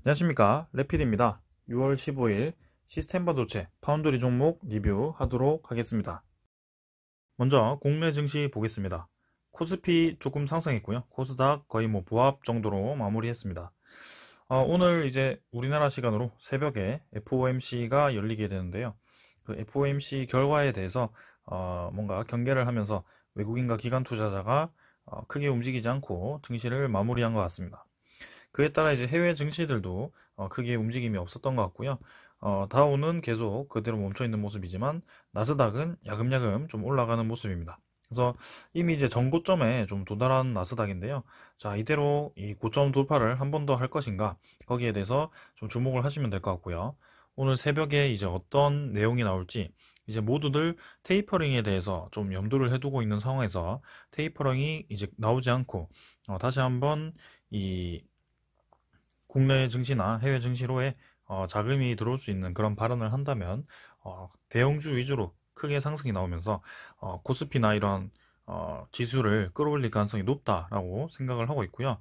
안녕하십니까, 레필입니다. 6월 15일 시스템 반도체 파운드리 종목 리뷰하도록 하겠습니다. 먼저 국내 증시 보겠습니다. 코스피 조금 상승했고요. 코스닥 거의 보합 정도로 마무리했습니다. 오늘 이제 우리나라 시간으로 새벽에 FOMC가 열리게 되는데요. 그 FOMC 결과에 대해서 뭔가 경계를 하면서 외국인과 기관 투자자가 크게 움직이지 않고 증시를 마무리한 것 같습니다. 그에 따라 이제 해외 증시들도 크게 움직임이 없었던 것 같고요. 다우는 계속 그대로 멈춰 있는 모습이지만 나스닥은 야금야금 좀 올라가는 모습입니다. 그래서 이미 이제 전고점에 좀 도달한 나스닥인데요. 자, 이대로 이 고점 돌파를 한 번 더 할 것인가, 거기에 대해서 좀 주목을 하시면 될 것 같고요. 오늘 새벽에 이제 어떤 내용이 나올지 이제 모두들 테이퍼링에 대해서 좀 염두를 해두고 있는 상황에서 테이퍼링이 이제 나오지 않고 다시 한번 이 국내 증시나 해외 증시로에 자금이 들어올 수 있는 그런 발언을 한다면 대형주 위주로 크게 상승이 나오면서 코스피나 이런 지수를 끌어올릴 가능성이 높다라고 생각을 하고 있고요.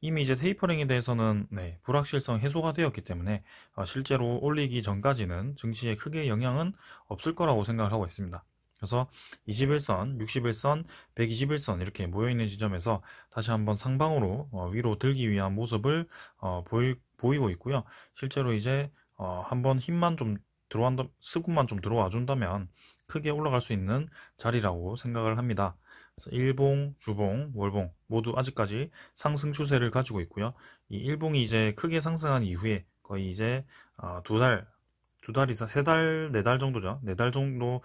이미 이제 테이퍼링에 대해서는 불확실성 해소가 되었기 때문에 실제로 올리기 전까지는 증시에 크게 영향은 없을 거라고 생각을 하고 있습니다. 그래서 21선, 61선, 121선 이렇게 모여있는 지점에서 다시 한번 상방으로 위로 들기 위한 모습을 보이고 있고요. 실제로 이제 한번 힘만 좀 들어간다, 스kub만 좀 들어와 준다면 크게 올라갈 수 있는 자리라고 생각을 합니다. 그래서 일봉, 주봉, 월봉 모두 아직까지 상승 추세를 가지고 있고요. 이 일봉이 이제 크게 상승한 이후에 거의 이제 두 달 이상, 세 달, 네 달 정도죠. 네 달 정도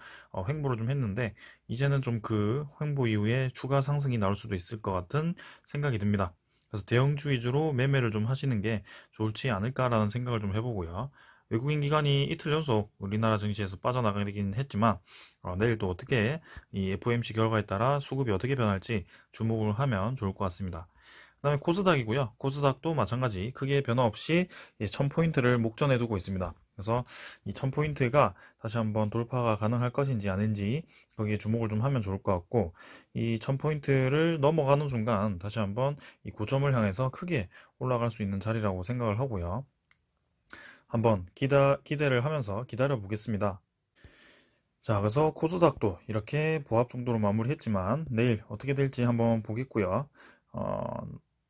횡보를 좀 했는데, 이제는 좀 그 횡보 이후에 추가 상승이 나올 수도 있을 것 같은 생각이 듭니다. 그래서 대형주 위주로 매매를 좀 하시는 게 좋을지 않을까라는 생각을 좀 해보고요. 외국인 기관이 이틀 연속 우리나라 증시에서 빠져나가긴 했지만, 내일 또 어떻게 이 FOMC 결과에 따라 수급이 어떻게 변할지 주목을 하면 좋을 것 같습니다. 그 다음에 코스닥이고요. 코스닥도 마찬가지 크게 변화 없이 1000포인트를 목전에 두고 있습니다. 그래서 이 1000포인트가 다시 한번 돌파가 가능할 것인지 아닌지 거기에 주목을 좀 하면 좋을 것 같고, 이 1000포인트를 넘어가는 순간 다시 한번 이 고점을 향해서 크게 올라갈 수 있는 자리라고 생각을 하고요. 한번 기대를 하면서 기다려 보겠습니다. 자, 그래서 코스닥도 이렇게 보합 정도로 마무리했지만 내일 어떻게 될지 한번 보겠고요.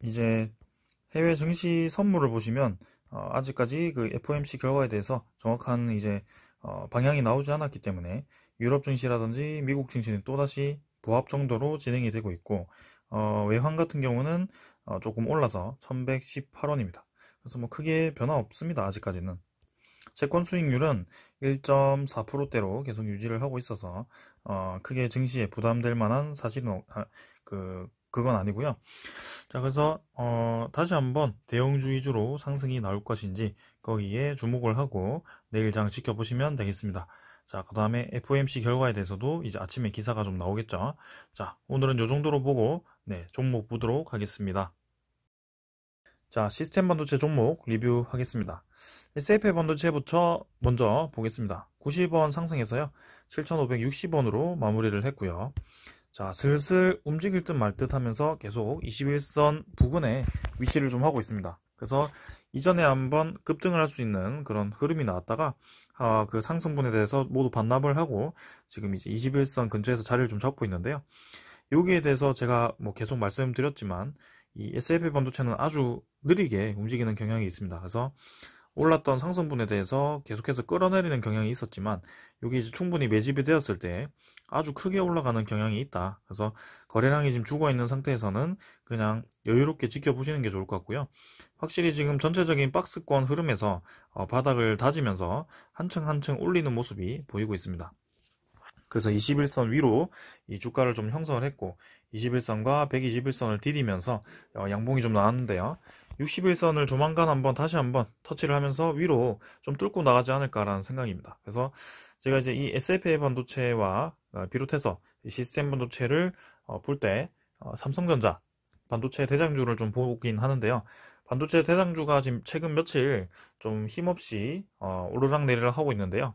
이제 해외 증시 선물을 보시면 아직까지 그 FOMC 결과에 대해서 정확한 이제 방향이 나오지 않았기 때문에 유럽 증시라든지 미국 증시는 또다시 보합 정도로 진행이 되고 있고, 외환 같은 경우는 조금 올라서 1118원입니다. 그래서 뭐 크게 변화 없습니다. 아직까지는. 채권 수익률은 1.4%대로 계속 유지를 하고 있어서 크게 증시에 부담될 만한 사실은 그건 아니고요. 자, 그래서 다시 한번 대형주 위주로 상승이 나올 것인지 거기에 주목을 하고 내일장 지켜보시면 되겠습니다. 자, 그 다음에 FOMC 결과에 대해서도 이제 아침에 기사가 좀 나오겠죠. 자, 오늘은 이 정도로 보고 종목 보도록 하겠습니다. 자, 시스템 반도체 종목 리뷰하겠습니다. SFA 반도체부터 먼저 보겠습니다. 90원 상승해서요, 7,560원으로 마무리를 했고요. 자, 슬슬 움직일 듯 말 듯 하면서 계속 21선 부근에 위치를 좀 하고 있습니다. 그래서 이전에 한번 급등을 할 수 있는 그런 흐름이 나왔다가 그 상승분에 대해서 모두 반납을 하고 지금 이제 21선 근처에서 자리를 좀 잡고 있는데요. 여기에 대해서 제가 계속 말씀드렸지만 이 SFA 반도체는 아주 느리게 움직이는 경향이 있습니다. 그래서 올랐던 상승분에 대해서 계속해서 끌어내리는 경향이 있었지만 여기 이제 충분히 매집이 되었을 때 아주 크게 올라가는 경향이 있다. 그래서 거래량이 지금 죽어 있는 상태에서는 그냥 여유롭게 지켜보시는 게 좋을 것 같고요. 확실히 지금 전체적인 박스권 흐름에서 바닥을 다지면서 한층 한층 올리는 모습이 보이고 있습니다. 그래서 21선 위로 이 주가를 좀 형성을 했고 21선과 121선을 디디면서 양봉이 좀 나왔는데요. 61선을 조만간 다시 한번 터치를 하면서 위로 좀 뚫고 나가지 않을까라는 생각입니다. 그래서 제가 이제 이 SFA 반도체와 비롯해서 시스템 반도체를 볼 때 삼성전자 반도체 대장주를 좀 보긴 하는데요. 반도체 대장주가 지금 최근 며칠 좀 힘없이 오르락내리락 하고 있는데요.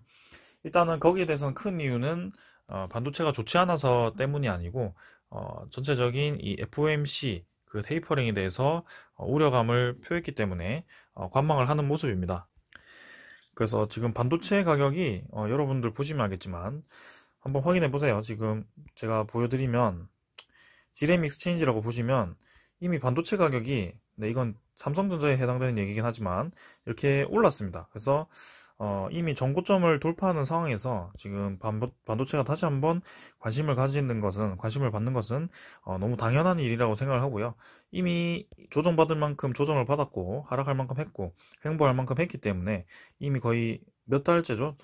일단은 거기에 대해서는 큰 이유는 반도체가 좋지 않아서 때문이 아니고 전체적인 이 FOMC 그 테이퍼링에 대해서 우려감을 표했기 때문에 관망을 하는 모습입니다. 그래서 지금 반도체 가격이 여러분들 보시면 알겠지만 한번 확인해 보세요. 지금 제가 보여드리면 디램 익스체인지라고 보시면 이미 반도체 가격이, 네, 이건 삼성전자에 해당되는 얘기긴 하지만 이렇게 올랐습니다. 그래서 이미 전고점을 돌파하는 상황에서 지금 반도체가 다시 한번 관심을 받는 것은 너무 당연한 일이라고 생각을 하고요. 이미 조정받을 만큼 조정을 받았고 하락할 만큼 했고 횡보할 만큼 했기 때문에 이미 거의 몇 달째죠.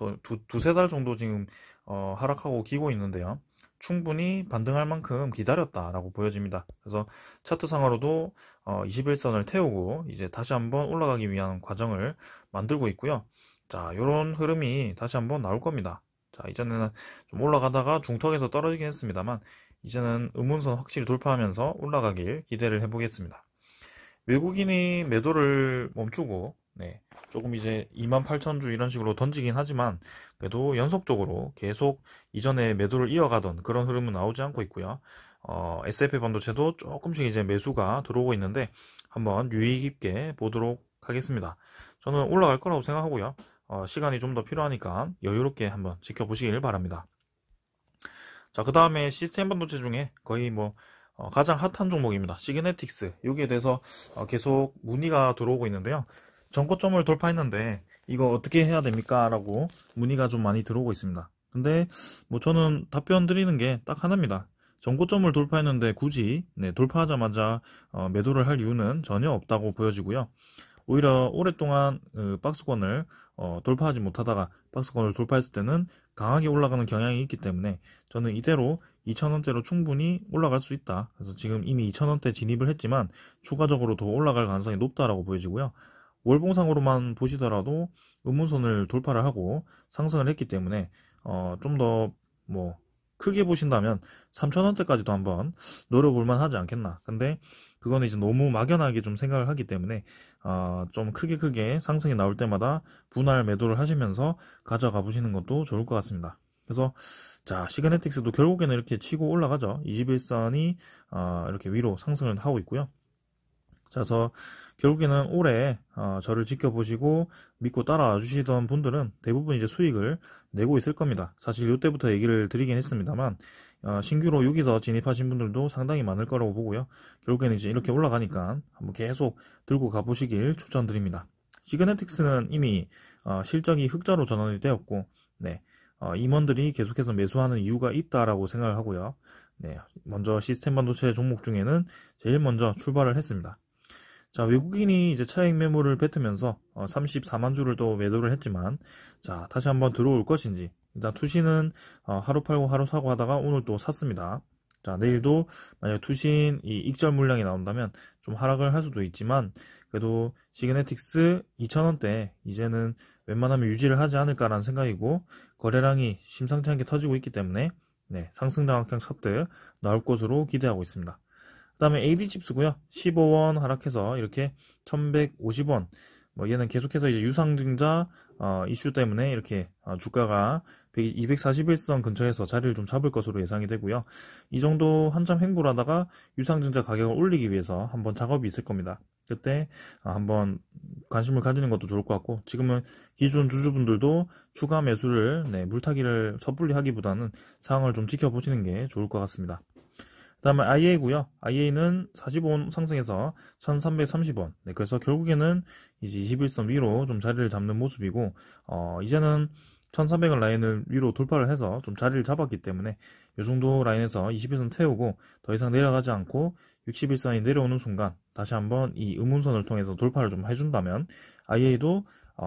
두세 달 정도 지금 하락하고 기고 있는데요. 충분히 반등할 만큼 기다렸다라고 보여집니다. 그래서 차트상으로도 21선을 태우고 이제 다시 한번 올라가기 위한 과정을 만들고 있고요. 자, 요런 흐름이 다시 한번 나올 겁니다. 자, 이전에는 좀 올라가다가 중턱에서 떨어지긴 했습니다만 이제는 음운선 확실히 돌파하면서 올라가길 기대를 해보겠습니다. 외국인이 매도를 멈추고, 네, 조금 이제 28,000주 이런 식으로 던지긴 하지만 그래도 연속적으로 계속 이전에 매도를 이어가던 그런 흐름은 나오지 않고 있고요. SFA 반도체도 조금씩 이제 매수가 들어오고 있는데 한번 유의 깊게 보도록 하겠습니다. 저는 올라갈 거라고 생각하고요. 시간이 좀 더 필요하니까 여유롭게 한번 지켜보시길 바랍니다. 자, 그 다음에 시스템 반도체 중에 거의 가장 핫한 종목입니다. 시그네틱스. 여기에 대해서 계속 문의가 들어오고 있는데요. 전고점을 돌파했는데 이거 어떻게 해야 됩니까? 라고 문의가 좀 많이 들어오고 있습니다. 근데 저는 답변 드리는 게 딱 하나입니다. 전고점을 돌파했는데 굳이 돌파하자마자 매도를 할 이유는 전혀 없다고 보여지고요. 오히려 오랫동안 박스권을 돌파하지 못하다가 박스권을 돌파했을 때는 강하게 올라가는 경향이 있기 때문에 저는 이대로 2,000원대로 충분히 올라갈 수 있다. 그래서 지금 이미 2,000원대 진입을 했지만 추가적으로 더 올라갈 가능성이 높다라고 보여지고요. 월봉상으로만 보시더라도 음운선을 돌파를 하고 상승을 했기 때문에 좀 더 크게 보신다면 3,000원대까지도 한번 노려볼 만하지 않겠나. 근데 그거는 이제 너무 막연하게 좀 생각을 하기 때문에 좀 크게 상승이 나올 때마다 분할 매도를 하시면서 가져가 보시는 것도 좋을 것 같습니다. 그래서 자, 시그네틱스도 결국에는 이렇게 치고 올라가죠. 21선이 이렇게 위로 상승을 하고 있고요. 그래서 결국에는 올해 저를 지켜보시고 믿고 따라와 주시던 분들은 대부분 이제 수익을 내고 있을 겁니다. 사실 이때부터 얘기를 드리긴 했습니다만 신규로 여기서 진입하신 분들도 상당히 많을 거라고 보고요. 결국에는 이제 이렇게 올라가니까 한번 계속 들고 가보시길 추천드립니다. 시그네틱스는 이미 실적이 흑자로 전환이 되었고, 네, 임원들이 계속해서 매수하는 이유가 있다라고 생각을 하고요. 네, 먼저 시스템 반도체 종목 중에는 제일 먼저 출발을 했습니다. 자, 외국인이 이제 차익 매물을 뱉으면서 34만 주를 또 매도를 했지만, 자, 다시 한번 들어올 것인지. 일단 투신은 하루 팔고 하루 사고 하다가 오늘 또 샀습니다. 자, 내일도 만약 투신 이 익절 물량이 나온다면 좀 하락을 할 수도 있지만 그래도 시그네틱스 2,000원대 이제는 웬만하면 유지를 하지 않을까라는 생각이고, 거래량이 심상치 않게 터지고 있기 때문에 네, 상승 장악형 셔트 나올 것으로 기대하고 있습니다. 그 다음에 AD칩스고요. 15원 하락해서 이렇게 1150원. 얘는 계속해서 이제 유상증자 이슈 때문에 이렇게 주가가 241선 근처에서 자리를 좀 잡을 것으로 예상이 되고요. 이 정도 한참 횡보를 하다가 유상증자 가격을 올리기 위해서 한번 작업이 있을 겁니다. 그때 한번 관심을 가지는 것도 좋을 것 같고, 지금은 기존 주주분들도 추가 매수를 물타기를 섣불리 하기보다는 상황을 좀 지켜보시는 게 좋을 것 같습니다. 그 다음에 IA고요. IA는 45원 상승해서 1330원. 네, 그래서 결국에는 이제 21선 위로 좀 자리를 잡는 모습이고, 이제는 1300원 라인을 위로 돌파를 해서 좀 자리를 잡았기 때문에 이 정도 라인에서 21선 태우고 더 이상 내려가지 않고 61선이 내려오는 순간 다시 한번 이 음운선을 통해서 돌파를 좀 해준다면 IA도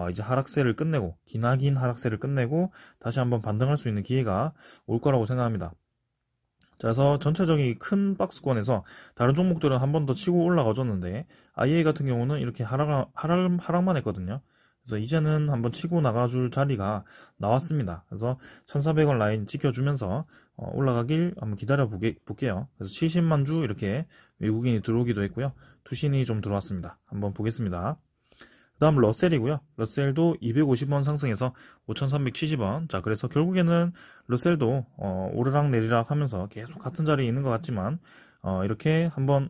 이제 하락세를 끝내고, 기나긴 하락세를 끝내고 다시 한번 반등할 수 있는 기회가 올 거라고 생각합니다. 자, 그래서 전체적인 큰 박스권에서 다른 종목들은 한 번 더 치고 올라가줬는데 IA 같은 경우는 이렇게 하락만 했거든요. 그래서 이제는 한번 치고 나가줄 자리가 나왔습니다. 그래서 1400원 라인 지켜주면서 올라가길 한번 기다려 볼게요. 그래서 70만 주 이렇게 외국인이 들어오기도 했고요. 투신이 좀 들어왔습니다. 한번 보겠습니다. 그 다음 러셀이고요. 러셀도 250원 상승해서 5370원. 자, 그래서 결국에는 러셀도 오르락 내리락 하면서 계속 같은 자리에 있는 것 같지만 이렇게 한번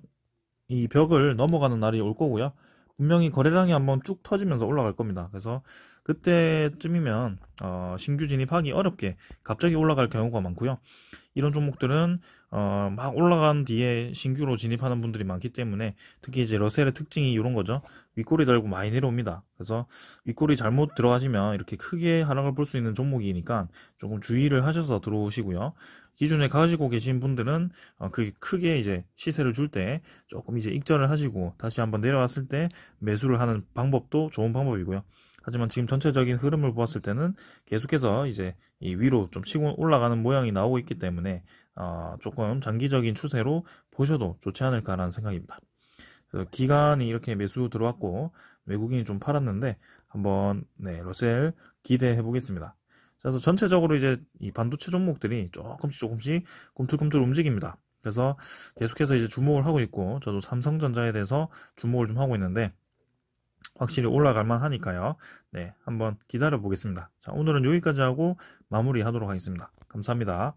이 벽을 넘어가는 날이 올 거고요. 분명히 거래량이 한번 쭉 터지면서 올라갈 겁니다. 그래서 그때쯤이면 신규 진입하기 어렵게 갑자기 올라갈 경우가 많고요. 이런 종목들은 막 올라간 뒤에 신규로 진입하는 분들이 많기 때문에, 특히 이제 러셀의 특징이 이런 거죠. 윗꼬리 달고 많이 내려옵니다. 그래서 윗꼬리 잘못 들어가시면 이렇게 크게 하락을 볼 수 있는 종목이니까 조금 주의를 하셔서 들어오시고요. 기존에 가지고 계신 분들은 그 크게 이제 시세를 줄 때 조금 이제 익절을 하시고 다시 한번 내려왔을 때 매수를 하는 방법도 좋은 방법이고요. 하지만 지금 전체적인 흐름을 보았을 때는 계속해서 이제 이 위로 좀 치고 올라가는 모양이 나오고 있기 때문에 조금 장기적인 추세로 보셔도 좋지 않을까라는 생각입니다. 그래서 기간이 이렇게 매수 들어왔고 외국인이 좀 팔았는데 한번 러셀 기대해 보겠습니다. 그래서 전체적으로 이제 이 반도체 종목들이 조금씩 꿈틀꿈틀 움직입니다. 그래서 계속해서 이제 주목을 하고 있고, 저도 삼성전자에 대해서 주목을 좀 하고 있는데 확실히 올라갈 만 하니까요. 한번 기다려 보겠습니다. 자, 오늘은 여기까지 하고 마무리 하도록 하겠습니다. 감사합니다.